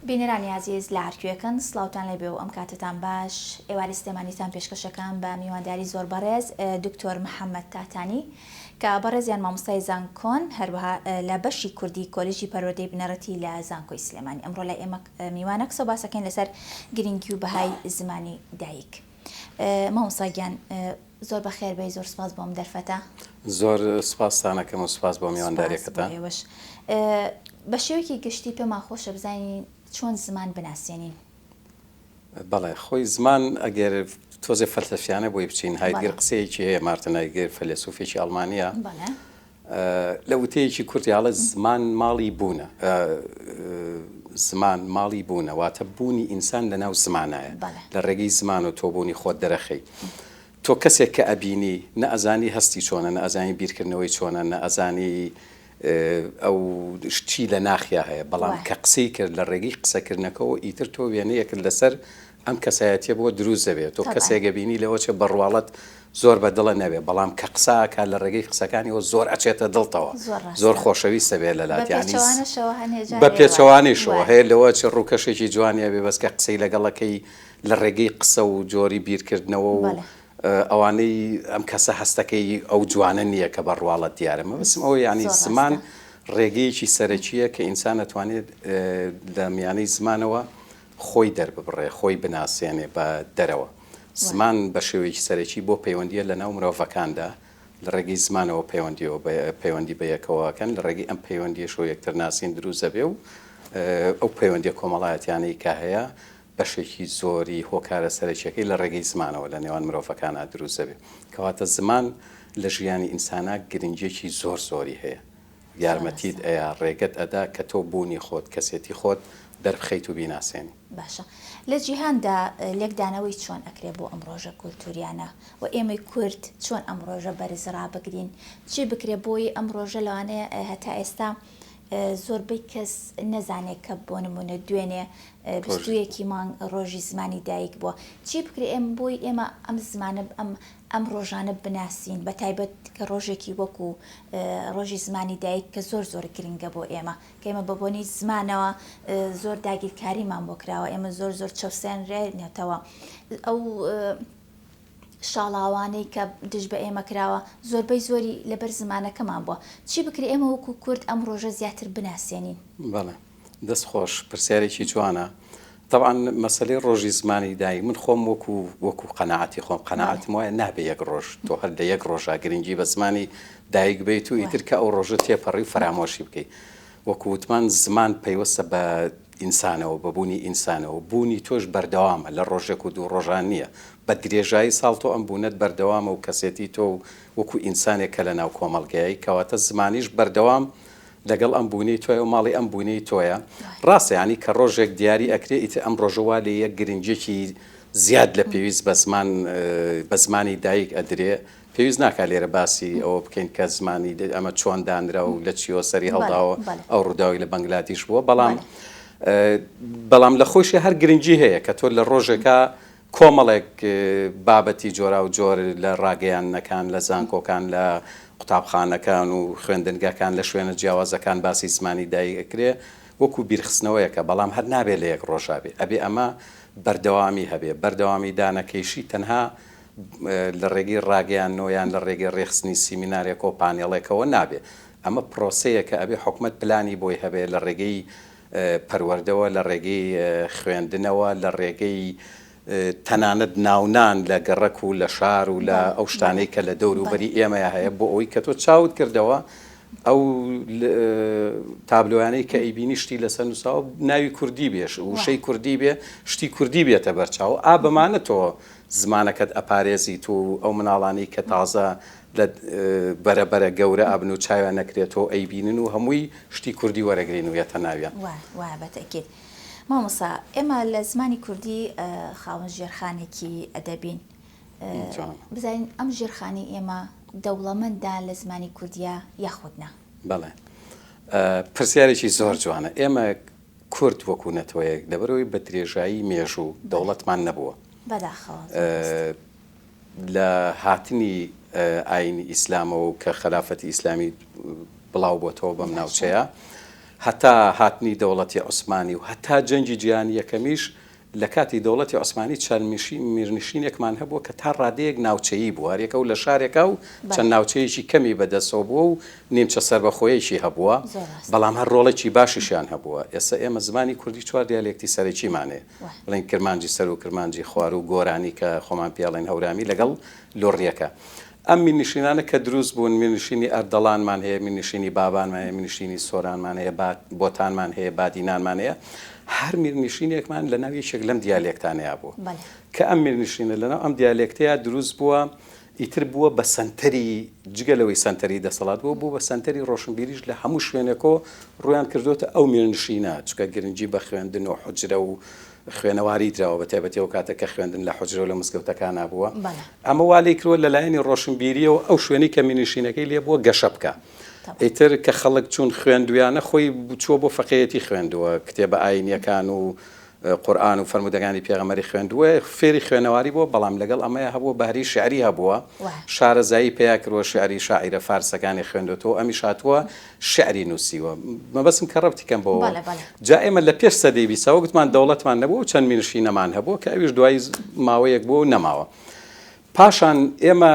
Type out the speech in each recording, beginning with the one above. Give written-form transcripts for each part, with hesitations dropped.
بینەرانی عزیز لە هەرکوێکن سڵاوتان لەبێ و ئەم کاتتان باش ئێواری سلێمانیتان پێشکەشەکان بە میوانداری زۆر بەڕێز دکتۆر محەممەد تاتانی کە بەڕێزیان مامۆستای زانکۆن هەروەها لە بەشی کوردی کۆلێژی پەروەردەی بنەڕەتی لە زانکۆی سلێمانی. ئەمڕۆ لای ئێمە میوانە قسە باسەکەین لەسەر گرنگی و بەهای زمانی دایک. مامۆستاگیان زۆر بەخێر بێ، زۆر سپاس بۆم دەرفەتە. زۆر سپاستانەکەم و سپاس بۆ میوانداریەکەتان. بە شێوەیەکی گشتی پێمان خۆشە بزانین چۆن زمان بناسیێنین. بەڵێ خۆی زمان ئەگەر تۆزێ فەلسەفیانە بۆی بچین هایدگر قسەیەکی هەیە مارتن هایدگر فەیلسوفێکی ئەڵمانیە لە وتەیەکی کورتیاڵە زمان ماڵی بوونە، زمان ماڵی بوونە واتە بوونی ئینسان لەناو زمانایە، لە ڕێگەی زمان و تۆ بوونی خۆت دەرەخەی. تۆ کەسێک کە ئەبینی نە ئەزانی هەستی چۆنە، نە ئەزانی بیرکردنەوەی چۆنە، نە ئەزانی ئەو شتی لە ناخیا هەیە، بەڵام کە قسەی کرد لە ڕێگەی قسەکردنەکەەوە ئیتر تۆ وێنەیەکرد لەسەر ئەم کەسایەتیە بۆ دروست دەبێت. تۆ کەسێکە بینی لەوە چێ بەڕواڵەت زۆر بەدڵە نەبێ، بەڵام کە قساکە لە ڕێگەی قسەکانیەوە زۆر ئەچێتە دڵتەوە، زۆر خۆشەویستە بێت لە لاتیانی بە پێچەوانیشەوە هەیە لەوە چ ڕووکەشێکی جوانیە بێ بەس کە قسەی لەگەڵەکەی لە ڕێگەی قسە و جۆری بیرکردنەوە و ئەوانەی ئەم کەسە هەستەکەی ئەو جوانە نییە کە بەڕواڵەت دیارە. مەبەستم ئەوە ینی زمان ڕێگەیەکی سەرەکیە کە ئینسان ئەتوانێت لە میانەی زمانەوە خۆی دەرببڕێ، خۆی بناسیێنێ بە دەرەوە. زمان بە شێوەیەکی سەرەکی بۆ پەیوەندیە لە ناو مرۆڤەکاندا لە ڕێگەی زمانەوە پەیوەندی بەیەکەوەکەن، لە ڕێگەی ئەم پەیوەندیەشەوە یەکتر ناسین دروست دەبێ و ئەو پەیوەندیە کۆمەڵایەتیانەی کە هەیە بەشێکی زۆری هۆکارە سەرەکیەکەی لە ڕێگەی زمانەوە لە نێوان مرۆڤەکانە دروست دەبێ. کەواتە زمان لە ژیانی ئینسانە گرنگێکی زۆر زۆری هەیە، یارمەتیت ئەیە، ڕێگەت ئەدا کە تۆ بوونی خۆت، کەسێتی خۆت دەربخەیت و بیناسیێنی. باشە، لە جیهاندا لێکدانەوەی چۆن ئەکرێ بۆ ئەم ڕۆژە کولتوریانە و ئێمەی کورد چۆن ئەم ڕۆژە بەرز ڕابگرین، چی بکرێ بۆی ئەم ڕۆژە لەوانەیە هەتا ئێستا زۆربەی کەس نەزانێت کە بۆ نمونە دوێنێ 21 مانگ ڕۆژی زمانی دایک بووە، چی بکرێ ئێمە بۆی ئێمە ئەم زمانە ئەم ڕۆژانە بناسیین، بە تایبەت کە ڕۆژێکی وەکو ڕۆژی زمانی دایک کە زۆر زۆر گرنگە بۆ ئێمە کە ئێمە بەبوونی زمانەوە زۆر داگیرکاریمان بۆ کراوە، ئێمە زۆر زۆر چەوسێنرێنێتەوە ئەو شاڵاوانەی کە دژ بە ئێمە کراوە زۆربەی زۆری لەبەر زمانەکەمان بووە. چی بکرێ ئێمە وەکو کورد ئەم ڕۆژە زیاتر بناسیێنین؟ بەڵێ دەست خۆش، پرسیارێکی جوانە. طبعا مەسەلەی ڕۆژی زمانی دایک من خۆم وەکو قەناعەتی خۆم قەناعەتم وایە نابێ یەک ڕۆژ تۆ هەر لە یەک ڕۆژە گرنگی بە زمانی دایک بێت و ئیتر کە ئەو ڕۆژە تێپەڕی فرامۆشی بکەیت. وەکو وتمان زمان پەیوەستە بە ئینسانەوە، بەبوونی ئینسانەوە، بوونی تۆش بەردەوامە، لە ڕۆژێک و دوو ڕۆژان نییە، بە درێژایی ساڵ تۆ ئەم بوونەت بەردەوامە و کەسێتی تۆ وەکو ئینسانێک کە لە ناو کۆمەڵگەیە کەواتە زمانیش بەردەوام لەگەڵ ئەم بوونەی تۆیە و ماڵی ئەم بوونەی تۆیە. ڕاستە ینی کە ڕۆژێک دیاری ئەکرێ ئیتر ئەم ڕۆژەوا لە یەک گرنگێکی زیاد لە پێویست بە زمانی دایک ئەدرێ. پێویست ناکات لێرە باسی ئەوە بکەین کە زمانی ئەمە چۆن دانرا و لە چیۆ سەری هەڵداوە ئەو ڕووداوی لە بەنگلادیش بووە، بەڵام لە خۆشی هەر گرنگی هەیە کە تۆ لە ڕۆژێکە کۆمەڵێک بابەتی جۆرا و جۆر لە ڕاگەیانەکان، لە زانکۆکان، لە قوتابخانەکان و خوێندنگەکان لە شوێنە جیاوازەکان باسی زمانی دایک ئەکرێ وەکو بیرخستنەوەیەکە، بەڵام هەر نابێت لە یەک ڕۆژا بێ، ئەبێ ئەمە بەردەوامی هەبێ. بەردەوامی دانەکەیشی تەنها لە ڕێگەی ڕاگەیانەوەیان لە ڕێگەی ڕێخستنی سیمینارێک و پانێڵێکەوە نابێ. ئەمە پرۆسەیەکە ئەبێ حکومەت پلانی بۆی هەبێ لە ڕێگەی پەروەردەوە، لە ڕێگەی خوێندنەوە، لە ڕێگەی تەنانەت ناونان لە گەڕەک و لە شار و لە ئەو شتانەی کە لە دەوروبەری ئێمەیە هەیە بۆ ئەوی کە تۆ چاوت کردەوە ئەو تابلۆیانەی کە ئەیبینی شتی لەسەر نووساوە ناوی کوردی بێش، وشەی کوردی بێ، شتی کوردی بێتە بەرچاو. بەمانە تۆ زمانەکەت ئەپارێزیت و ئەو مناڵانی کە تازە لە بەرەبەرە گەورە ئابن و چاویان نەکرێتەوە ئەیبینن و هەمووی شتی کوردی وەرەگرین و یەتە ناویان. وایە بەتەکید. مامۆستا ئێمە لە زمانی کوردی خاوەن ژێرخانێکی ئەدەبین، بزانین ئەم ژێرخانی ئێمە دەوڵەمەندە لە زمانی کوردیە یاخودنا؟ بەڵێ پرسیارێکی زۆر جوانە. ئێمە کورد وەکو نەتەوەیەک لەبەرەوەی بە درێژایی مێژوو دەوڵەتمان نەبووە، لە هاتنی ئاینی ئیسلامەوە کە خەلافەتی ئیسلامی بڵاو بۆتەوە بەم ناوچەیە هەتا هاتنی دەوڵەتی عوسمانی و هەتا جەنگی جیهانی یەکەمیش لە کاتی دەوڵەتی عوسمانی چەند میرنشینێکمان هەبووە کە تا ڕادەیەک ناوچەیی بوو هەرێکە و لە شارێکە و چەند ناوچەیەکی کەمی بەدەستەوە بووە و نیمچە سەربەخۆیەکی هەبووە بەڵام هەر ڕۆڵێکی باشیشیان هەبووە. ئێستا ئێمە زمانی کوردی 4 دیالێکتی سەرەکیمانێ بڵێن کرمانجی سەر و کرمانجی خوار و گۆرانی کە خۆمان پێڵێن هەورامی لەگەڵ لۆڕیەکە. ئەم میرنشینانە کە دروست بوون میرنشینی ئەردەڵانمان هەیە، میرنشینی بابانمان هەیە، میرنشینی سۆرانمان هەیە، بۆتانمان هەیە، بادینانمان هەیە، هەر میرنشینێکمان لە ناو یەکێک لەم دیالێکتانەیە بوو کە ئەم میرنشینە لەناو ئەم دیالێکتەیە دروست بووە ئیتر بووە بە سەنتەری جگەلەوەی سەنتەری دەسەڵات بوو بە سەنتەری ڕۆشنبیریش لە هەموو شوێنێکەوە ڕویان کردوتە ئەو میرنشینە چکە گرنگی بە خوێندن و حوجرە و خوێنەواری درراوە بە تایبەتی ئەو کاتە کە خوێندن لە حوجرە و لە مزگەوتەکان نبووە ئەمە وا لێی کردوە لەلایەنی ڕۆشنبیریەوە ئەو شوێنی کە میرنشینەکەی لێ بووە گەشە بکە. ئیتر کە خەڵک چوون خوێندویانە خۆی چووە بۆ فەقێتی خوێندووە کتێبە ئاینیەکان و قورئان و فەرمودەکانی پێغەمبەری خوێندووە فێری خوێنەواری بووە بەڵام لەگەڵ ئەمەیە هەبووە بەهری شعری هەبووە شارەزایی پێیا کردووە شعری شاعیرە فارسەکانی خوێندوتەوە ئەمیش هاتووە شعری نووسیوە. مەبەستم کە ڕەبتی کەم بۆەوە جا ئێمە لە پێش سەدەی بیستەوە گوتمان دەوڵەتمان نەبوو و چەند میرنشینەمان هەبووە کە ئەویش دوای ماوەیەک بووە و نەماوە. پاشان ئێمە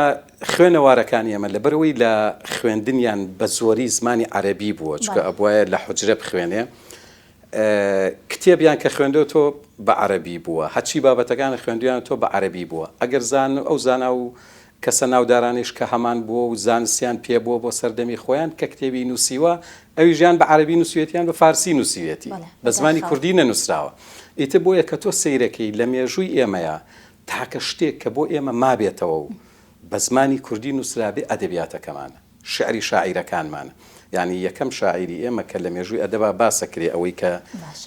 خوێنەوارەکانی ئێمە لەبەرەوەی لە خوێندنیان بە زۆری زمانی عەرەبی بووە چکە ئەبوایە لە حوجرە بخوێنێ کتێبیان کە خوێندوتۆ بە عەرەبی بووە هەچی بابەتەکان خوێندویان تۆ بە عەرەبی بووە ئەگەر ئەو زانا و کەسە ناودارانیش کە هەمان بووە و زانستیان پێبووە بۆ سەردەمی خۆیان کە کتێبی نووسیوە ئەوی ژیان بە عەرەبی نووسوێتیان بە فارسی نووسیوێتی بە زمانی کوردی نەنووسراوە. ئیتر بۆیە کە تۆ سەیرەکەی لە مێژووی ئێمەیە تاکە شتێک کە بۆ ئێمە مابێتەوە و بە زمانی کوردی نووسرابێ ئەدەبیاتەکەمانە شعری شاعیرەکانمانە. یعنی یەکەم شاعری ئێمە کە لە مێژووی ئەدەبا باسەکرێ ئەوەی کە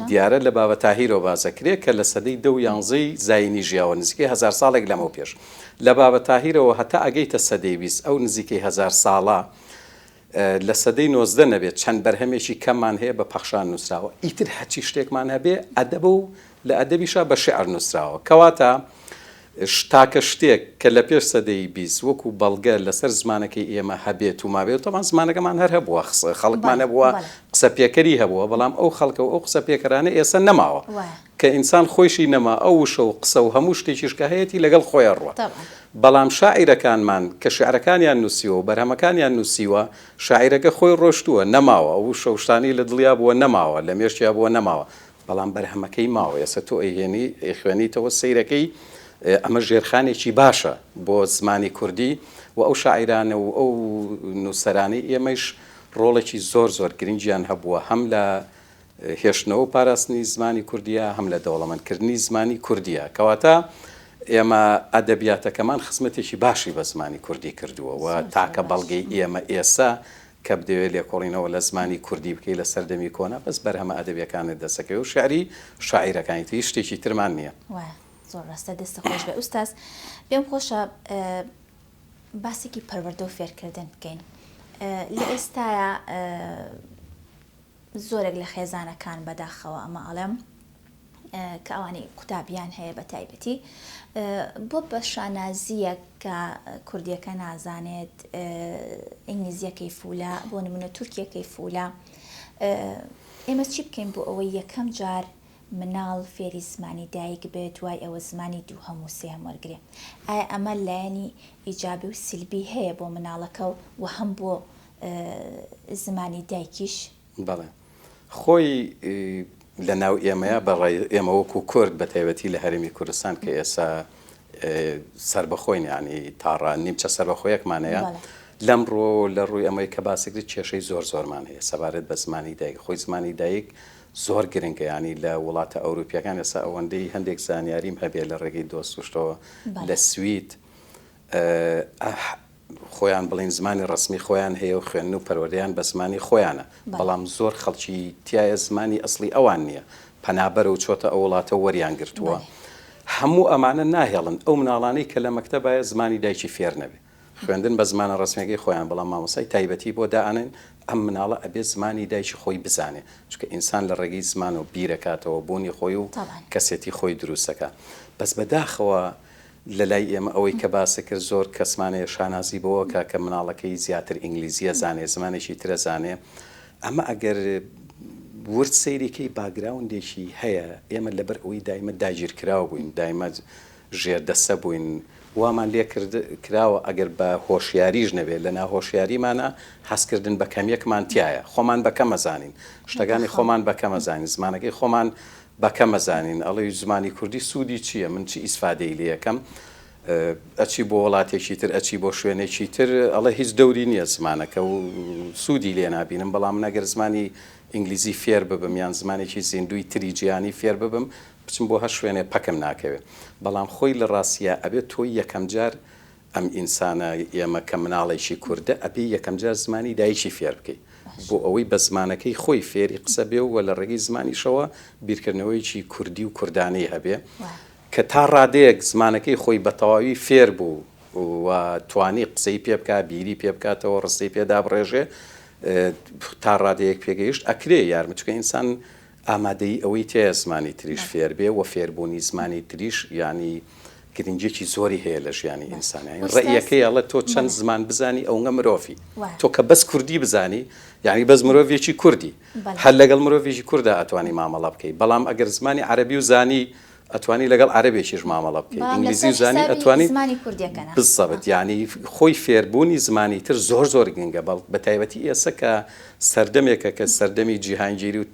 دیارە لە بابە تاهیرەوە باسەکرێ کە لە سەدەی 10 زاینی ژیاوە نزیکەی 1000 ساڵێک لەمەوە پێش لە بابە تاهیرەوە هەتا ئەگەیتە سەدەی 20 ئەو نزیکەی 1000 ساڵە لە سەدەی 19 نەبێت چەند بەرهەمێکی کەممان هەیە بە پەخشان نووسراوە ئیتر هەچی شتێکمان هەبێ ئەدەبە و لە ئەدەبیشا بە شعر نووسراوە کەواتە تاکە شتێک کە لە پێش سەدەی 20 وەکو بەڵگە لەسەر زمانەکەی ئێمە هەبێت و مابێت تەمان زمانەکەمان هەر هەبووە خەڵکمان هەبووە قسە پێکەری هەبووە بەڵام ئەو خەڵکە و ئەو قسە پێکەرانە ئێستا نەماوە کە ئینسان خۆشی نەما ئەو وشە و قسە و هەموو شتێکیش کە هەیەی لەگەڵ خۆیان ڕوە. بەڵام شاعیرەکانمان کە شعرەکانیان نووسیوە و بەرهەمەکانیان نووسیوە شاعیرەکە خۆی ڕۆشتووە نەماوە ئەو وشە و شتانی لە دڵیا بووە نەماوە لە مێشتیا بووە نەماوە بەڵام بەرهەمەکەی ماوە ئێستا تۆ ئەیهێنی خوێنیتەوە سەیرەکەی ئەمە ژێرخانێکی باشە بۆ زمانی کوردی و ئەو شاعیرانە و ئەو نووسەرانی ئێمەش ڕۆڵێکی زۆر گرنگیان هەبووە هەم لە هێشتنەوە و پاراستنی زمانی کوردیە هەم لە دەوڵەمەندکردنی زمانی کوردیە کەواتە ئێمە ئەدەبیاتەکەمان خزمەتێکی باشی بە زمانی کوردی کردووە و تاکە بەڵگەی ئێمە ئێستا کە بدەوێت لێکۆڵینەوە لە زمانی کوردی بکەی لە سەردەمی کۆنا بەس بەرهەمە ئەدەبیەکانت دەسەکەی و شعری شاعیرەکانی تی شتێکی ترمان نییە. زۆر ڕاستە دەستە خۆش بە ئوستاز پێم خۆشە باسێکی پەروەردە و فێرکردن بکەین لە ئێستاە زۆرێک لە خێزانەکان بەداخەوە ئەمە ئەڵێم کە ئەوانی قوتابیان هەیە بە تایبەتی بۆ بە شانازیە کە کوردیەکە نازانێت ئینگلیزیەکەی فولە بۆ نمونە تورکیەکەی فولە ئێمە چی بکەین بۆ ئەوەی یەکەم جار مناڵ فێری زمانی دایک بێت دوای ئەوە زمانی دوو هەموو سێم وەرگێ ئایا ئەمە لایەنی ئیجابی و سلبی هەیە بۆ مناڵەکە و هەم بۆ زمانی دایکیش؟ بەڵێ خۆی لە ناو ئێمەیە بەڕای ئێمە وەکو کورد بە تایبەتی لە هەرێمی کوردستان کە ئێستا سربەخۆین ینی تاڕە نیمچە سربەخۆیەکمانەیە لەمڕۆ لە ڕووی ئەمەی کە باسێکری کێشەی زۆرمان هەیە سەبارەت بە زمانی دایک خۆی زمانی دایک زۆر گرنگە ینی لە وڵاتە ئەوروپیەکان ئێستا ئەوەندەی هەندێک زانیاریم هەبێ لە ڕێگەی دۆستوشتەوە لە سوید خۆیان بڵین زمانی ڕسمی خۆیان هەیە و خوێن و پەروەردەیان بە زمانی خۆیانە بەڵام زۆر خەڵکی تایە زمانی ئەسڵی ئەوان نییە پەنابەر و چۆتە ئەو وڵاتە وەریان گرتووە هەموو ئەمانە ناهێڵن ئەو مناڵانەی کە لە مەکتەبایە زمانی دایکی فێر نەبێ خوێندن بە زمانە ڕسمیەکەی خۆیان بەڵام مامۆسای تایبەتی بۆ دائانن ئەم مناڵە ئەبێ زمانی دایکی خۆی بزانێ چونکە ئینسان لە ڕێگەی زمان و بیرەکاتەوە بوونی خۆی و کەسێتی خۆی دروستەکە بەس بەداخەوە لە لای ئێمە ئەوەی کە باسە کرد زۆر کەسمانەیە شانازی بەوە کە مناڵەکەی زیاتر ئینگلیزیە زانێ زمانێکی ترە زانێ ئەمە ئەگەر ورد سەیرێکی باگراوندێکی هەیە ئێمە لەبەر ئەوەی دایمە داگیرکراوە بووین دایمە ژێردەسە بووین وامان لێ کراوە ئەگەر بە هۆشیاریش نەبێت لە ناهۆشیاریمانە هەستکردن بە کەمیەکمانتیایە خۆمان بەکەمەزانین شتەکانی خۆمان بەکەمەزانین زمانەکەی خۆمان بەکەمەزانین ئەڵێ زمانی کوردی سوودی چییە من چی ئیسفادەی لێ یەکەم ئەچی بۆ وڵاتێکی تر ئەچی بۆ شوێنێکی تر ئەڵێ هیچ دەوری نییە زمانەکە و سوودی لێ نابینم بەڵام نەگەر زمانی ئینگلیزی فێر ببم یان زمانێکی زیندوی تری جیهانی فێر ببم بچم بۆ هەر شوێنێ پەکەم ناکەوێت بەڵام خۆی لە ڕاستیە ئەبێت تۆی یەکەم جار ئەم ئینسانە ئێمە کە مناڵێکی کووردە ئەبێ یەکەم جار زمانی دایکی فێر بکەیت بۆ ئەوەی بە زمانەکەی خۆی فێری قسە بێ و لە ڕێگەی زمانیشەوە بیرکردنەوەیکی کوردی و کوردانەی هەبێ کە تا ڕادەیەک زمانەکەی خۆی بە تەواوی فێر بوو و توانی قسەی پێ بکە بیری پێ بکاتەوە ڕستەی پێدا بڕێژێ تا ڕادەیەک پێگەیشت ئەکرێ یارمچکە ئینسان ئامادەی ئەوەی تێ زمانی تریش فێر بێ و فێربوونی زمانی تریش ینی گرنگێکی زۆری هەیە لە ژیانی ئینسانیان ڕێیەکەی ئەڵە تۆ چەند زمان بزانی ئەوە مرۆڤی تۆ کە بەس کوردی بزانی یعنی بەس مرۆڤێکی کوردی هەر لەگەڵ مرۆڤێکی کووردا ئەتوانی مامەڵە بکەیت بەڵام ئەگەر زمانی عەرەبی و زانی ئەتوانی لەگەڵ عەرەبێکیش مامەڵە بکەیت ئینگلیزی و زانی ئەتوانی بزەبت ینی خۆی فێربوونی زمانی تر زۆر زۆر گرنگە بە تایبەتی ئێستا کە سەردەمێکە کە سەردەمی جیهانگیری و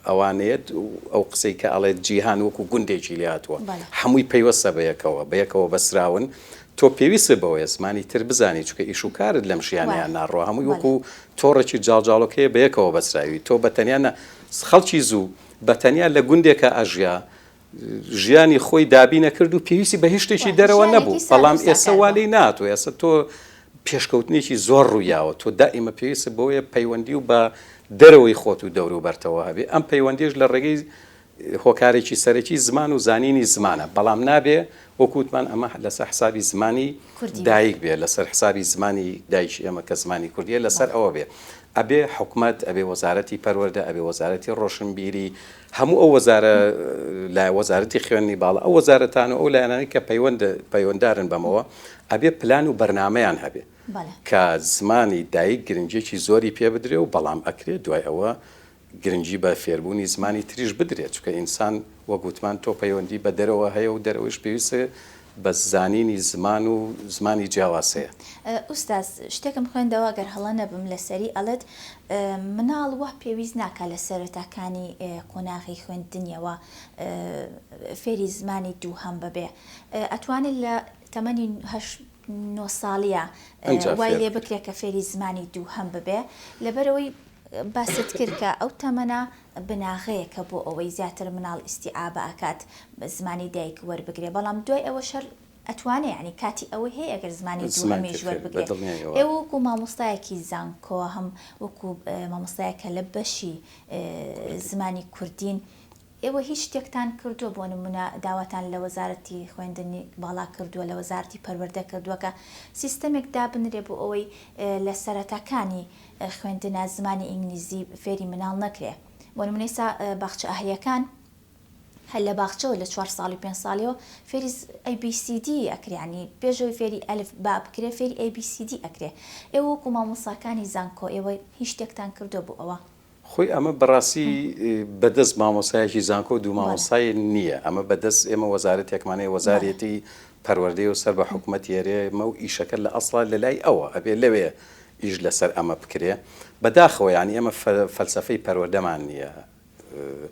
ئەوانەیەت ئەو قسەی کە ئەڵێت جیهان وەکو گوندێکی لاتوە هەمووی پەیوەستە بەیەکەوە بەسراون تۆ پێویستە بەوەیە زمانی تر بزانی چکە ئیش و کارت لەم ژیانیان ناڕۆ هەمووی وەکو تۆڕێکی جاڵجاڵۆکەیە بەیەکەوە بەسراوی تۆ بەتەنیا خەڵکی زوو بەتەنیا لە گوندێکە ئەژیا ژیانی خۆی دابی نەکرد و پێویستی بە هیچ شتێکی دەرەوە نەبوو بەڵام ئێستا والی ناتوە ئێستا تۆ پێشکەوتنێکی زۆر ڕوویاوە تۆ دائیمە پێویستە بەوەیە پەیوەندی و بە دەرەوەی خۆت و دەور و بەرتەوە هەبێ ئەم پەیوەندیش لە ڕێگەی هۆکارێکی سەرەکی زمان و زانینی زمانە بەڵام نابێ وەکووتمان ئەمە لەسەر حسابی زمانی دایک بێ لەسەر حسابی زمانی دایکی ئێمە کە زمانی کوردیە لەسەر ئەوە بێ ئەبێ حکومەت ئەبێ وەزارەتی پەروەردە ئەبێ وەزارەتی ڕۆشنبیری هەموو ئەو وەزارە لای وەزارەتی خوێندنی باڵا ئەو وەزارەتان و ئەو لایەنانی کە پەیوەنددارن بەمەوە ئەبێ پلان و بەرنامەیان هەبێ کە زمانی دایک گرنگێکی زۆری پێ بدرێ و بەڵام ئەکرێت دوای ئەوە گرنگی بە فێربوونی زمانی تریش بدرێت چکە ئینسان وەگوتمان تۆ پەیوەندی بە دەرەوە هەیە و دەرەوەش پێویستە بە زانینی زمان و زمانی جیاوازەیە. ئوستاز شتێکم خوێندەوە گەر هەڵە نەبم لەسەری ئەڵێت مناڵ وە پێویست ناکە لە سەرەتاکانی قۆناغی خوێندنیەوە فێری زمانی دوو هەم ببێ ئەتوانێت لە تەمەنی 9 ساڵیە وای لێ بکرێت کە فێری زمانی دوو هەم ببێ لەبەرەوەی باست کرد کە ئەو تەمەنە بناغەیەکە بۆ ئەوەی زیاتر مناڵ ئیستیعابە ئەکات زمانی دایک وەربگرێ بەڵام دوای ئەوە شەر ئەتوانێ ینی کاتی ئەوەی هەیە ئەگەر زمانی دوو هەمیش وەربگرێت ئێوە وەکو مامۆستایەکی زانکۆ هەم وەکو مامۆستایەکە لە بەشی زمانی کوردین ئێوە هیچ شتێکتان کردووە بۆ نمونە داواتان لە وەزارەتی خوێندنی باڵا کردووە لە وەزارەتی پەروەردە کردووە کە سیستەمێک دابنرێ بۆ ئەوەی لە سەرەتاکانی خوێندنە زمانی ئینگلیزی فێری مناڵ نەکرێ بۆ نمونە ئێستا باخچە ئاهەیەکان هەر لە باخچەوە لە 4 ساڵی 5 ساڵیەوە فێری ABCD ئەکرێ ینی پێشەوەی فێری ئەلف با بکرێ فێری ABCD ئەکرێ ئێوە وەکو مامۆستاکانی زانکۆ ئێوە هیچ شتێکتان کردووە بۆ ئەوە خۆی ئەمە بەڕاستی بەدەست مامۆسایەکی زانکۆ دوو مامۆسای نییە ئەمە بەدەست ئێمە وەزارەتێکمانەیە وەزارەتی پەروەردەی و سەر بە حکوومەت ئێرێمە و ئیشەکە لە ئەسڵا لە لای ئەوە ئەبێ لەوێ ئیش لەسەر ئەمە بکرێ بەداخەوە ینی ئەمە فەلسەفەی پەروەردەمان نییە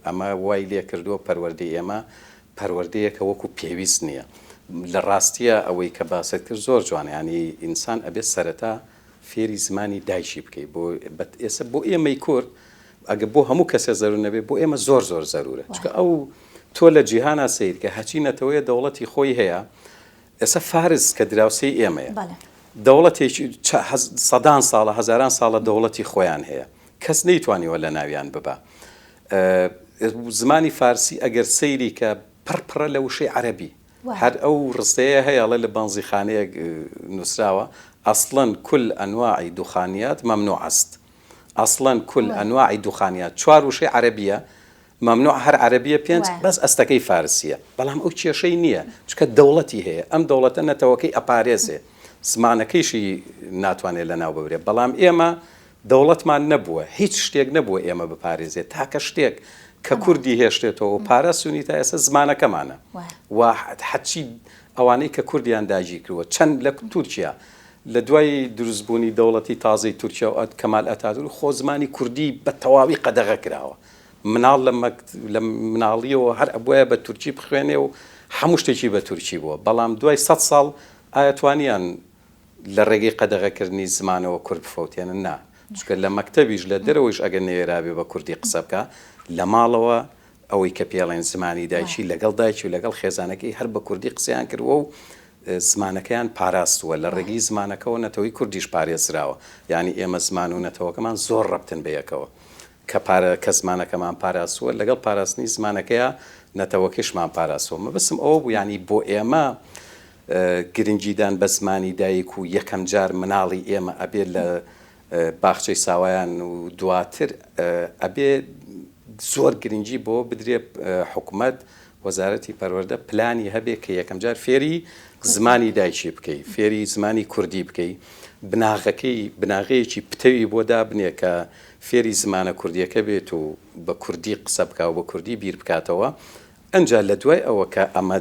ئەمە وای لێ کردووە پەروەردەی ئێمە پەروەردەیەکە وەکو پێویست نییە لە ڕاستیە ئەوەی کە باست کرد زۆر جوانە ینی ئینسان ئەبێت سەرەتا فێری زمانی دایشی بکەیت ئێستا بۆ ئێمەی کورد ئەگە بۆ هەموو کەسێ زەرور نەبێت بۆ ئێمە زۆر زۆر زەرورە چکە ئەو تۆ لە جیهانە سیر کە هەچی نەتەوەیە دەوڵەتی خۆی هەیە ئێستا فارس کە دراوسەی ئێمەیە دەوڵەتێکی سەدان ساڵە هەزاران ساڵە دەوڵەتی خۆیان هەیە کەس نەیتوانیوە لە ناویان ببە زمانی فارسی ئەگەر سەیری کە پڕپڕە لە وشەی عەرەبی هەر ئەو ڕستەیە هەیەڵە لە بەنزیخانەیەک نووسراوە ئەسڵەن کل ئەنواعی دوخانیات مەمنوع است ئەسڵەن کل ئەنواعی دوخانیات 4 وشەی عەرەبیە مەمنوع هەر عەرەبیە 5 بەس ئەستەکەی فارسیە بەڵام ئەو کێشەی نییە چکە دەوڵەتی هەیە ئەم دەوڵەتە نەتەوەکەی ئەپارێزێ زمانەکەیشی ناتوانێت لە ناو ببرێت بەڵام ئێمە دەوڵەتمان نەبووە هیچ شتێک نەبووە ئێمە بپارێزێت تاکە شتێک کە کوردی هێشتێتەوە پارەسونی تا ئێستا زمانەکەمانە و حەچی ئەوانەی کە کوردیان داگیر کردووە چەند لە تورکیا لە دوای دروستبوونی دەوڵەتی تازەی تورکیا و کەمال ئەتاتورک خۆ زمانی کوردی بە تەواوی قەدەغە کراوە مناڵ لە مناڵیەوە هەر ئەبووە بە تورکی بخوێنێ و هەموو شتێکی بە تورکی بووە بەڵام دوای 100 ساڵ ئاەتوانیان لە ڕێگەی قەدەغەکردنی زمانەوە کورد بفەوتێنن نا چکە لە مەکتەبیش لە دەرەوەیش ئەگەر نێرابێ بە کوردی قسە بکە لە ماڵەوە ئەوەی کە پێڵێن زمانی دایکی لەگەڵ دایکی و لەگەڵ خێزانەکەی هەر بە کوردی قسەیان کردووە و زمانەکەیان پاراستووە لە ڕێگەی زمانەکەەوە نەتەوەی کوردیش پارێزراوە یعنی ئێمە زمان و نەتەوەکەمان زۆر ڕەبتن بەیەکەوە کە زمانەکەمان پاراستووە لەگەڵ پاراستنی زمانەکەیە نەتەوەکەشمان پاراستەوە مەبەستم ئەوە بوو ینی بۆ ئێمە گرنگیدان بە زمانی دایک و یەکەم جار مناڵی ئێمە ئەبێ لە باخچەی ساوایان و دواتر ئەبێ زۆر گرنگی بۆ بدرێ حکوومەت وەزارەتی پەروەردە پلانی هەبێ کە یەکەم جار فێری زمانی دایکی بکەی فێری زمانی کوردی بکەی بناغەیەکی پتەوی بۆ دابنێ کە فێری زمانە کوردیەکە بێت و بە کوردی قسە بکە و بە کوردی بیر بکاتەوە ئەنجا لە دوای ئەوە کە ئەمە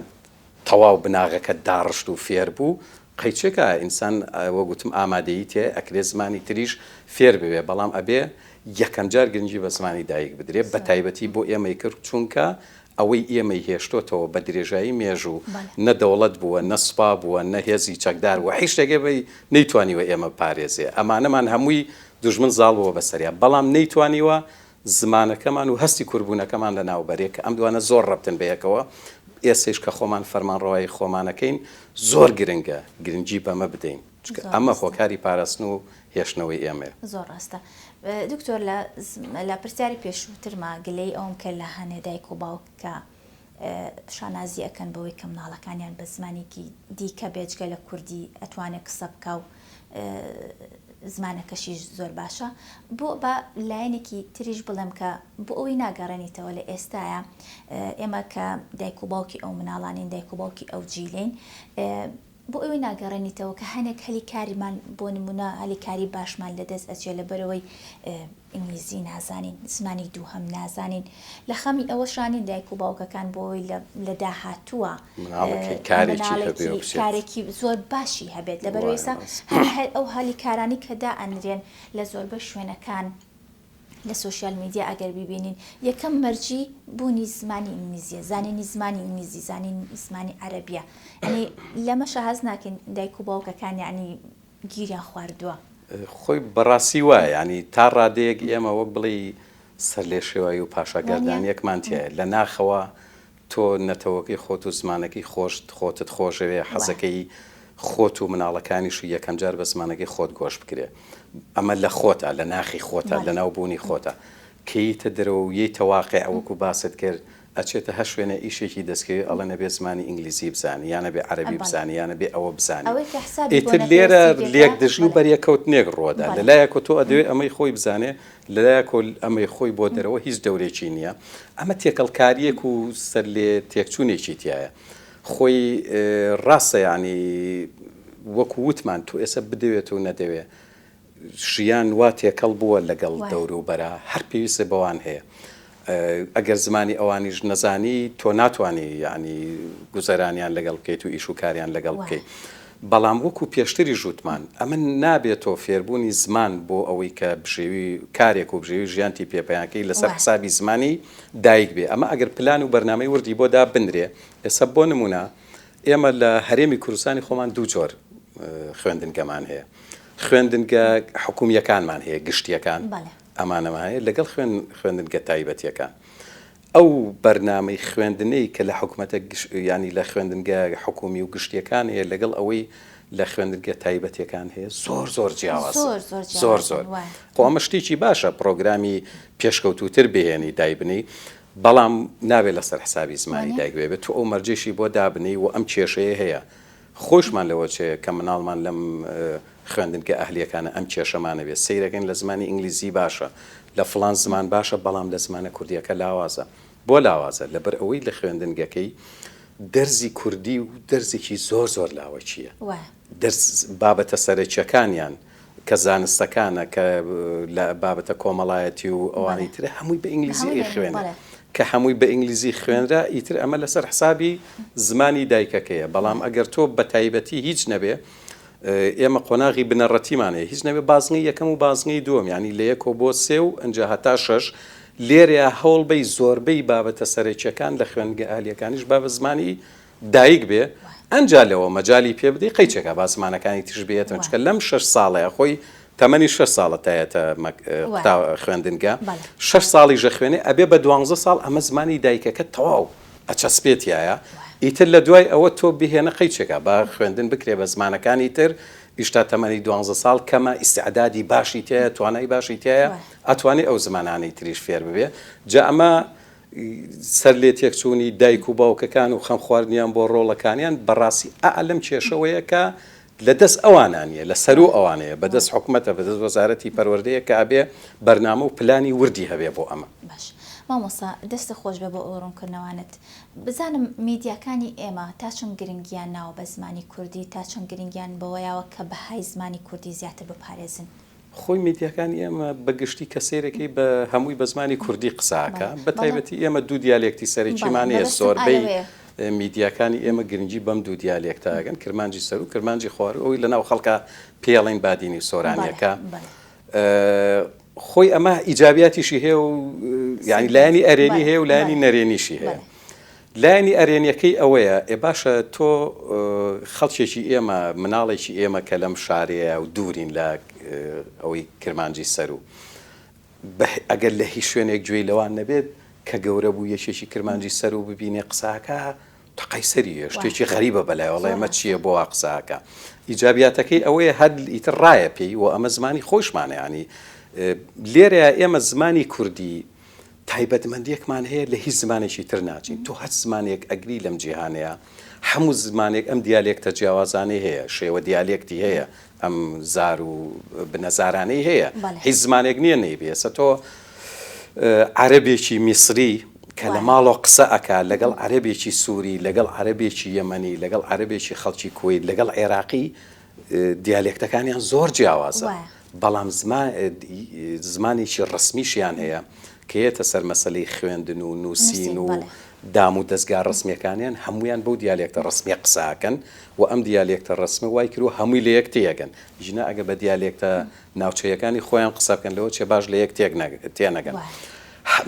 تەواو بناغەکە داڕشت و فێر بوو قەیچێکە ئینسان وەگوتم ئامادەیی تێ ئەکرێ زمانی تریش فێر بوێ بەڵام ئەبێ یەکەم جار گرنگی بە زمانی دایک بدرێت بە تایبەتی بۆ ئێمەی کرد چونکە ئەوەی ئێمەی هێشتۆتەوە بە درێژایی مێژوو نە دەوڵەت بووە نە سوپا بووە نە هێزی چەکدار و هیچ شتێکێ بەی نەیتوانیوە ئێمە پارێزێ ئەمانەمان هەمووی دوژمن زاڵبەوە بەسەریان بەڵام نەیتوانیوە زمانەکەمان و هەستی کوردبوونەکەمان لە ناوبەرێکە ئەم دوانە زۆر ڕەبتن بەیەکەوە ئێستش کە خۆمان فەرمانڕەوایی خۆمانەکەین زۆر گرنگە گرنگی بەمە بدەین ئەمە خۆکاری پاراستن و هێشتنەوەی ئێمە زۆر ڕاستە دکتۆر لە پرسیاری پێشووترما گلەی ئەوم کە لە هەنێ دایک و باوکە شانازی ئەکەن بەوەی کە مناڵەکانیان بە زمانێکی دیکە بێجگە لە کوردی ئەتوانێت قسە بکە و زمانەکەشیش زۆر باشە بۆ بە لایەنێکی تریش بڵێم کە بۆ ئەوەی ناگەڕێنیتەوە لە ئێستاە ئێمە کە دایک و باوکی ئەو مناڵانین دایک و باوکی ئەو جیلین بۆ ئەوەی ناگەڕێنیتەوە کە هەنێک هەلی کاریمان بۆ نمونە هەلی کاری باشمان لەدەست ئەچێ لە بەرەوەی ئینگلیزی نازانین زمانی دووهەم نازانین لە خەمی ئەوەشانی دایک و باوکەکان بۆەوەی لە داهاتووە کارێکی زۆر باشی هەبێت لە بەرەوەیسا ئەو هەلی کارانی کەدا ئەنرێن لە زۆربە شوێنەکان لە سوۆشیال میدیا ئەگەر ببینین یەکەم مەرجی بوونی زمانی ئینگلیزیە زانینی زمانی ئینگلیزی زانین زمانی عەرەبیە ینی لەمەشە هەز ناکەین دایک و باوکەکان یعنی گیریان خواردووە خۆی بەڕاستی وایە ینی تا ڕادەیەک ئێمە وەک بڵێ سەر لێ شێوایی و پاشاگەردانیەکمان تایە لە ناخەوە تۆ نەتەوەکەی خۆت و زمانەکەی خۆتت خۆشەوێ حەزەکەی خۆت و مناڵەکانیش یەکەم جار بە زمانەکەی خۆت گۆش بکرێ ئەمە لە خۆتە لە ناخی خۆتە لە ناوبوونی خۆتە کەیتە دەرەوە و یەی تەواقع ئەوەکو باست کرد ئەچێتە هە شوێنە ئیشێکی دەستکەوێت ئەڵە نەبێت زمانی ئینگلیزی بزانانی یانە بێ عەرەبی بزانانی یانە بێ ئەوە بزانانی ئیتر لێرە لێک دژی و بەریەکەوتنێک ڕۆدا لەلایەکە تۆ ئەدەوێت ئەمەی خۆی بزانێ لەلایەکۆ ئەمەی خۆی بۆ دەرەوە هیچ دەورێکی نییە ئەمە تێکەڵکاریەک و سەر لێ تێکچوونێکی تایە خۆی ڕاستە ینی وەکو وتمان تۆ ئێستا بدەوێت و نەدەوێت ژیان وا تێکەڵ بووە لەگەڵ دەور و بەرە هەر پێویستە بەوان هەیە ئەگەر زمانی ئەوانیش نەزانی تۆ ناتوانانی ینی گوزەرانیان لەگەڵ بکەیت و ئیش و کاریان لەگەڵ بکەیت بەڵام وەکو پێشتری ژووتمان ئەمە نابێتەوە فێربوونی زمان بۆ ئەوەی کە بژێوی کارێک و بژێوی ژیانتی پێپیانکەی لەسەر حسابی زمانی دایک بێ ئەمە ئەگەر پلان و بەرنامەی وردی بۆدا بنرێ ئێستا بۆ نمونە ئێمە لە هەرێمی کوردستانی خۆمان دوو جۆر خوێندنگەمان هەیە خوێندنگە حکوومیەکانمان هەیە گشتیەکان ئەمانەمە هەیە لەگەڵ خوێندنگە تایبەتیەکان ئەو بەرنامەی خوێندنەی کە لە حکوومەتە ینی لە خوێندنگە حکومی و گشتیەکان هەیە لەگەڵ ئەوەی لە خوێندنگە تایبەتیەکان هەیە زۆر زۆر جیاوازە زۆر زۆر خۆ ئەمە شتێکی باشە پرۆگرامی پێشکەوتوتر بهێنی دایبنی بەڵام نابێت لەسەر حسابی زمانی دایک بێت تو ئەو مەرجێشی بۆ دابنی و ئەم کێشەیە هەیە خۆشمان لەوە چێ کە مناڵمان لەم خوێندنگە ئەهلیەکانە ئەم کێشەمانە بێت سەیرەکەین لە زمانی ئینگلیزی باشە لە فڵان زمان باشە بەڵام لە زمانە کوردیەکە لاوازە بۆ لاوازە لەبەر ئەوەی لە خوێندنگەکەی دەرزی کوردی و دەرزێکی زۆر زۆر لاوە چییە دەرز بابەتە سەرەکیەکانیان کە زانستەکانە کە لە بابەتە کۆمەڵایەتی و ئەوانی تر هەمووی بە ئینگلیزی خوێنێ کە هەمووی بە ئینگلیزی خوێنرا ئیتر ئەمە لەسەر حسابی زمانی دایکەکەیە بەڵام ئەگەر تۆ بە تایبەتی هیچ نەبێ ئێمە قۆناغی بنەڕەتیمانەیە هیچ نەبێ بازنگی یەکەم و بازنگی دووەم ینی لە 1 بۆ 3 و ئەنجا هەتا 6 لێرەیە هەوڵبەی زۆربەی بابەتە سەرەکیەکان لە خوێنگە ئالیەکانیش بابە زمانی دایک بێ ئەنجا لەوە مەجای پێ بدەی قەیچێکە با زمانەکانی تش بێتەوە چکە لەم 6 ساڵەیە خۆی تەمەنی 6 ساڵە تایەتە خوێندنگە 6 ساڵی ژە خوێنێ ئەبێ بە 12 ساڵ ئەمە زمانی دایکەکە تەواو ئەچەسپێتیایە ئیتر لە دوای ئەوە تۆ بهێنە قەیچێکە با خوێندن بکرێ بە زمانەکانی تر ئیشتا تەمەنی 12 ساڵ کەمە ئیسعدادی باشی تایە توانای باشی تایە ئەتوانێت ئەو زمانانەی تریش فێر ببێ جا ئەمە سەر لێ تێکچوونی دایک و باوکەکان و خەم خواردنیان بۆ ڕۆڵەکانیان بەڕاستی ئەلم کێشەوەیە کە لە دەست ئەوانانیە لە سەر و ئەوانەیە بەدەست حکوومەتە بەدەست وەزارەتی پەروەردەیە کە ئەبێ بەرنامە و پلانی وردی هەبێ بۆ ئەمە باش مامۆستا دەستە خۆش بێ بۆ ئۆڕۆنکردنەوانت بزانم میدیاکانی ئێمە تا چۆن گرنگیان ناوە بە زمانی کوردی تا چۆن گرنگیان بەوەیەوە کە بەهای زمانی کوردی زیاتر بپارێزن خۆی میدیاکانی ئێمە بەگشتی کەسێرەکەی بە هەمووی بە زمانی کوردی قساکە بە تایبەتی ئێمە دوو دیالێکتی سەرەکیمانەیە زۆربەی میدیاکانی ئێمە گرنگی بەم دوو دیالێکتاگەن کرمانجی سەر و کرمانجی خوار ئەوی لەناو خەڵکە پێڵین بادینی سۆرانیەکە خۆی ئەمە ئیجابیاتیشی هەیە و یعنی لایانی ئەرێنی هەیە و لایانی نەرێنیشی هەیە لایانی ئەرێنیەکەی ئەوەیە باشە تۆ خەڵکێکی ئێمە مناڵێکی ئێمە کە لەم شارەیە و دوورین لە ئەوەی کرمانجی سەر و ئەگەر لە هیچ شوێنێک گوێی لەوان نەبێت کە گەورە بوو یەکێکی کرمانجی سەر و ببینێ قساکە تەقەیسەریە شتێکی غەریبە بەلای وەڵێ ئەمە چییە بۆ قساکە ئیجابیاتەکەی ئەوەیە هەر ئیتر ڕایە پێی و ئەمە زمانی خۆشمانە ینی لێرە ئێمە زمانی کوردی تایبەتمەندیەکمان هەیە لە هیچ زمانێکی تر ناچین تۆ هەر زمانێک ئەگری لەم جیهانەیە هەموو زمانێک ئەم دیالێکتە جیاوازانەی هەیە شێوە دیالێکتی هەیە ئەم زار و بنەزارانەی هەیە هیچ زمانێک نییە نەیبێسە تۆ عەرەبێکی میسری کە لە ماڵەوە قسە ئەکا لەگەڵ عەرەبێکی سووری لەگەڵ عەرەبێکی یەمەنی لەگەڵ عەرەبێکی خەڵکی کوێت لەگەڵ عێراقی دیالێکتەکانیان زۆر جیاوازە بەڵام زمانێکی ڕسمیشیان هەیە کە هێتە سەر مەسەلەی خوێندن و نووسین و دام و دەستگا ڕسمیەکانیان هەمویان بەو دیالێکتە ڕسمیە قساکەن و ئەم دیالێکتە ڕسمە وای کرد و هەمووی لە یەک تێگەن ژنە ئەگە بە دیالێکتە ناوچەیەکانی خۆیان قسە بکەن لەوە چێ باش لە یەک تێنەگەن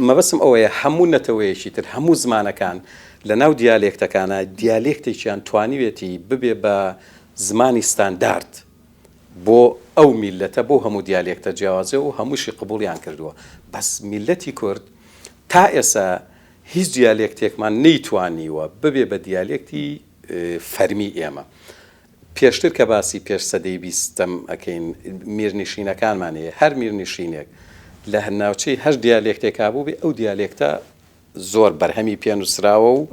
مەبەسم ئەوەیە هەموو نەتەوەیەکی تر هەموو زمانەکان لە ناو دیالێکتەکانە دیالێکتێکیان توانیوێتی ببێ بە زمانی ستاندارد بۆ ئەو میلەتە بۆ هەموو دیالێکتە جیاوازێ و هەمووشی قبوڵیان کردووە بەس میلەتی کورد تا ئێسا هیچ دیالێکتێکمان نەیتوانیوە ببێ بە دیالێکتی فەرمی ئێمە پێشتر کە باسی پێش سەدەی 20م ئەکەین میرنشینەکانمانەیە هەر میرنشینێک لە هەرناوچەی هەر دیالێکتێکا بوو بێ ئەو دیالێکتە زۆر بەرهەمی پێنووسراوە و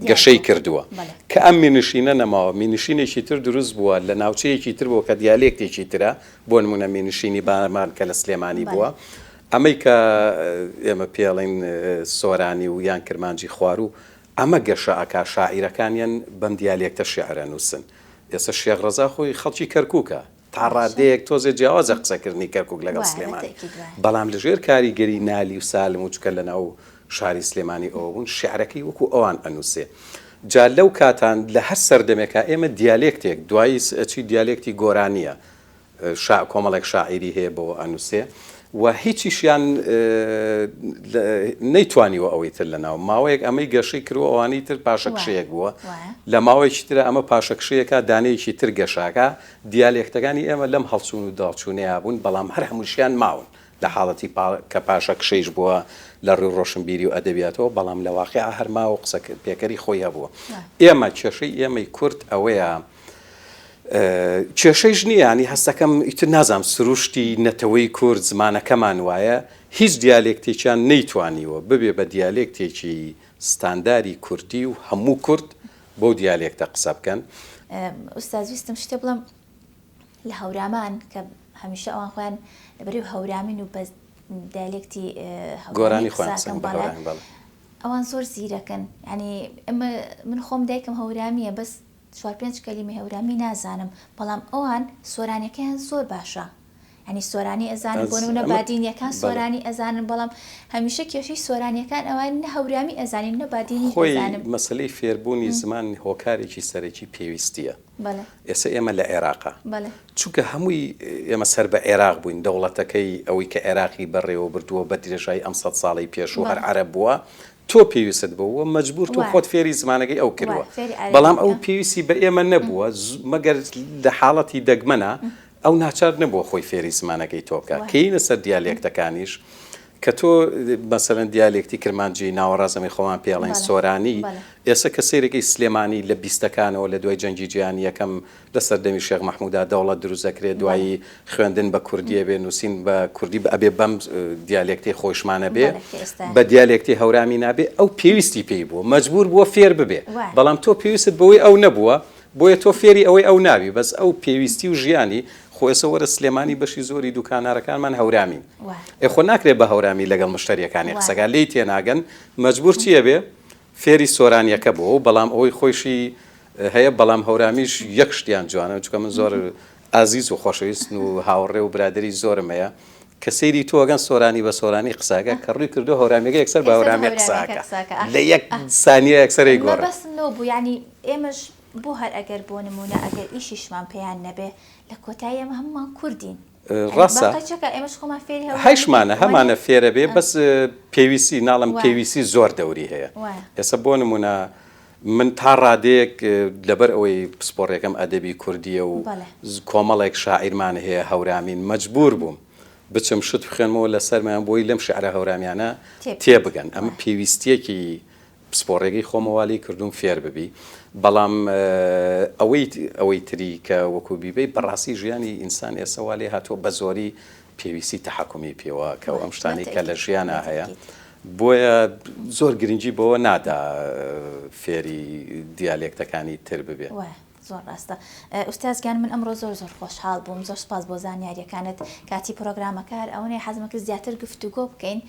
گەشەی کردووە کە ئەم مینشینە نەماوە مینشینێکی تر دروست بووە لە ناوچەیەکی تر بووە کە دیالێکتێکی ترە بۆ نمونە مینشینی بارمان کە لە سلێمانی بووە ئەمەی کە ئێمە پێڵین سۆرانی و یان کرمانجی خوار و ئەمە گەشە ئەکا شاعیرەکانیان بەم دیالێکتە شێعرە نووسن ئێستا شێخ ڕەزا خۆی خەڵکی کەرکووکە تا ڕادەیەک تۆزێ جیاوازە قسەکردنی کەرکووک لەگەڵ سلێمانی بەڵام لەژێر کاریگەری نالی و سالم و چکە لەناو شاری سلێمانی ئەوە بوون شعرەکەی وەکو ئەوان ئەنووسێ جا لەو کاتان لە هەر سەردەمێکە ئێمە دیالێکتێک دوایی ئەچی دیالێکتی گۆرانیە کۆمەڵێک شاعیری هەیە بۆ ئەنووسێ و هیچیشیان نەیتوانیوە ئەوەی تر لەناو ماوەیەک ئەمەی گەشەی کردوە ئەوانی تر پاشەکشەیەک بووە لە ماوەیەکی ترە ئەمە پاشەکشەیەکە دانەیەکی تر گەشاکە دیالێکتەکانی ئێمە لەم هەڵچوون و داڵچوونەیە بوون بەڵام هەر هەمووشیان ماون لە حاڵەتی کە پاشەکشەیش بووە لە ڕووی ڕۆشنبیری و ئەدەبیاتەوە بەڵام لە واقعیا هەر ماوە قسە پێکەری خۆی هەبووە ئێمە کێشەی ئێمەی کورد ئەوەیە کێشەیش نییە ینی هەستەکەم ئیتر نازانم سروشتی نەتەوەی کورد زمانەکەمان وایە هیچ دیالێکتێکیان نەیتوانیوە ببێ بە دیالێکتێکی ستانداری کوردی و هەموو کورد بۆ دیالێکتە قسە بکەن ئوستاز ویستم شتێ بڵم لە هەورامان کە هەمیشە ئەوان خۆیان بەرەو هەورامین و بە دیالێکتی گۆرانی خۆیان ئەوان زۆر زیرەکەن ینی ئەمە من خۆم دایکم هەورامیە بەس 4-5 کەلیمە هەورامی نازانم بەڵام ئەوان سۆرانەکەیان زۆر باشە ینی سۆرانی ئەزانن بۆ نمونە بادینیەکان سۆرانی ئەزانن بەڵام هەمیشە کێشەی سۆرانیەکان ئەوان نە هەورامی ئەزانین نە بادینی ئەزانن. مەسلەی فێربوونی زمان هۆکارێکی سەرەکی پێویستیە. ئێستا ئێمە لە عێراقا چونکە هەمووی ئێمە سەر بە عێراق بووین، دەوڵەتەکەی ئەوەی کە عێراقی بەڕێوە بردووە بە درێژای ئەم 100 ساڵی پێش و هەر عەرەب بووە، تۆ پێویست بووە مەجبور تۆ خۆت فێری زمانەکەی ئەو کردووە، بەڵام ئەو پێویستی بە ئێمە نەبووە مەگەر لە حاڵەتی دەگمەنە ئەو ناچار نەبووە خۆی فێری زمانەکەی تۆ بکە. کەینە سەر دیالێکتەکانیش کە تۆ مەسەلەن دیالێکتی کرمانجی ناوەڕازەمی خۆمان پێڵێن سۆرانی، ئێستا کە سەیرەکەی سلێمانی لە 20ەکانەوە لە دوای جەنگی جیهانی یەکەم لە سەردەمی شێخ مەحموودا دەوڵەت دروست دەکرێت، دوایی خوێندن بە کوردیە بێ، نووسین بە کوردی ئەبێ بەم دیالێکتی خۆشمانە بێ، بە دیالێکتی هەورامی نابێ، ئەو پێویستی پێی بووە مەجبور بووە فێر ببێ، بەڵام تۆ پێویست بەوەی ئەو نەبووە بۆیە تۆ فێری ئەوەی ئەو ناوی، بەس ئەو پێویستی و ژیانی خۆیسە وەرە سلێمانی بەشی زۆری دوکانارەکانمان هەورامین. خۆ ناکرێت بە هەورامی لەگەڵ مشتریەکانی قسەکە لی تێناگەن، مەجبور چییە بێ فێری سۆرانیەکە بووە، بەڵام ئەوەی خۆشی هەیە بەڵام هەورامیش یەک شتیان جوانە، چونکە من زۆر ئازیز و خۆشەویستن و هاوڕێ و برادری زۆرم هەیە کە سەیری تۆگەن سۆرانی بە سۆرانی قساکە کە ڕووی کردو هەورامیەکە یەکسەر بە هەورامی قساکە لە یەک سانیە یەکسەرەی گۆڕ بوو. ینی ئێمەش بۆ هەر ئەگەر بۆ نمونە ئەگەر ئیشیشمان پێیان نەبێ لە کۆتایی ئەمە هەمومان کوردین، ڕاستە ئێمەش خۆمان فێری هەیشمانە هەمانە فێرە بێ، بەس پێویستی ناڵم پێویستی زۆر دەوری هەیە. ئێستا بۆ نمونە من تا ڕادەیەک لەبەر ئەوەی پسپۆڕێکم ئەدەبی کوردیە و کۆمەڵێک شاعیرمان هەیە هەورامین، مەجبور بووم بچم شت بخێنمەوە لەسەرمان بۆی لەم شعرە هەورامانە تێبگەن. ئەمە پێویستیەکی پسپۆڕێکی خۆمەوالی کردوم فێر ببی، بەڵام ئەوەی تری کە وەکو بیبەی بەڕاستی ژیانی ئینسان ئێستا لێ هاتووە بە زۆری پێویستی تەحەکومی پێوە کە ئەم شتانی کە لە ژیانە هەیە، بۆیە زۆر گرنگی بەوە نادا فێری دیالێکتەکانی تر ببێ. زۆر ڕاستە. ئوستازگیان من ئەمڕۆ زۆر خۆشحاڵ بووم، زۆر سپاس بۆ زانیاریەکانت کاتی پرۆگرامەکار ئەوەیە حەزمەکە زیاتر گفتوگۆ بکەین.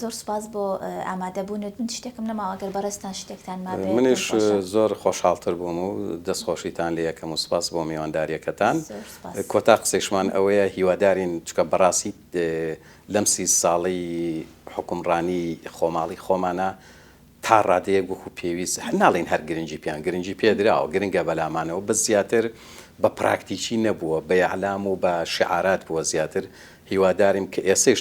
زۆر سپاس بۆ ئامادەبوونت. من شتێکم نەماوە ئەگەر بەڕێستان شتێکتان مابێت. منیش زۆر خۆشحاڵتر بووم و دەستخۆشیتان لێ یەکەم و سپاس بۆ میوانداریەکەتان. کۆتا قسەیشمان ئەوەیە هیوادارین چکە بەڕاستی لەم 30 ساڵی حکومڕانی خۆماڵی خۆمانە تا ڕادەیەک وەکو پێویست ناڵین هەر گرنگی پیان گرنگی پێدراوە گرنگە بەلامانەوە، بە زیاتر بە پراکتیکی نەبووە، بە یعلام و بە شعارات بووە زیاتر. هیواداریم کە ئێسش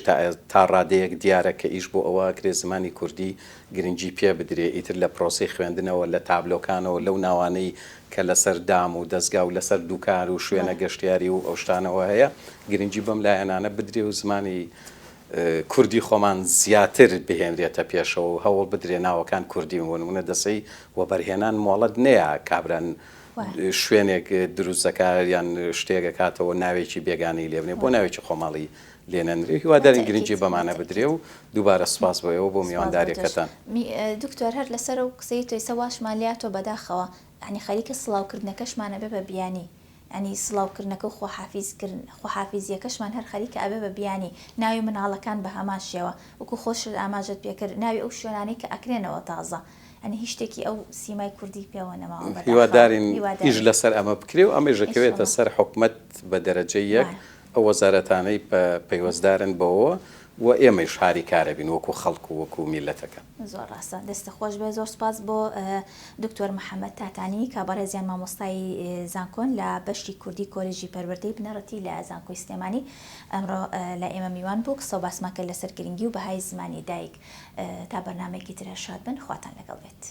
تا ڕادەیەک دیارە کە ئیش بۆ ئەوە کرێ زمانی کوردی گرنگی پێ بدرێ، ئیتر لە پرۆسی خوێندنەوە لە تابلۆکانەوە لەو ناوانەی کە لەسەر دام و دەستگا و لەسەر دوکار و شوێنە گەشتیاری و ئەو شتانەوە هەیە گرنگی بەم لایەنانە بدرێ و زمانی کوردی خۆمان زیاتر بهێنرێتە پێشەوە و هەوڵ بدرێ ناوەکان کوردی وەنمونە دەسەی و بەرهێنان مۆڵەت نەیە کابران شوێنێک دروستەکە یان شتێکە کاتەوە ناوێکی بێگانی لێبنێ بۆ ناوێکی خۆماڵی لێنەنرێ. هیوادارین گرنگی بەمانە بدرێ و دووبارە سپاس بۆیەوە بۆ میوانداریەکەتان. دکتۆر هەر لەسەر و قسەی تۆی سەواشمان لاتۆ بەداخەوە ینی خەریکە سڵاوکردنەکەشمانە بێ بە بیانی، ئەنی سڵاوکردنەکە و خۆحافیزیەکەشمان هەر خەریکە ئەبێ بە بیانی ناوی مناڵەکان بە هەمان شێوە وەکو خۆش ئاماژت پێکرد ناوی ئەو شوێنانەی کە ئەکرێنەوە تازە، ئەنی هیچ شتێکی ئەو سیمای کوردی پێوە نەماوە. هیوادارین ئیش لەسەر ئەمە بکرێ و ئەمەژەکەوێتە سەر حکومەت بە دەرەجەی یەک ئەو وەزارەتانەی پەیوەستدارن بەوە و ئێمەش هاری کارە بین وەکو خەڵک و وەکو میلەتەکە. زۆر ڕاستە دەستە خۆش بێ. زۆر سپاس بۆ دکتۆر محەممەد تاتانی کابارێزیان مامۆستای زانکۆن لە بەشی کوردی کۆلێژی پەروەردەی بنەڕەتی لە زانکۆی سلێمانی ئەمڕۆ لە ئێمە میوان بوو قسە و باسماکە لەسەر گرنگی و بەهای زمانی دایک. تا بەرنامەیەکی ترە شاد بن، خواتان لەگەڵ بێت.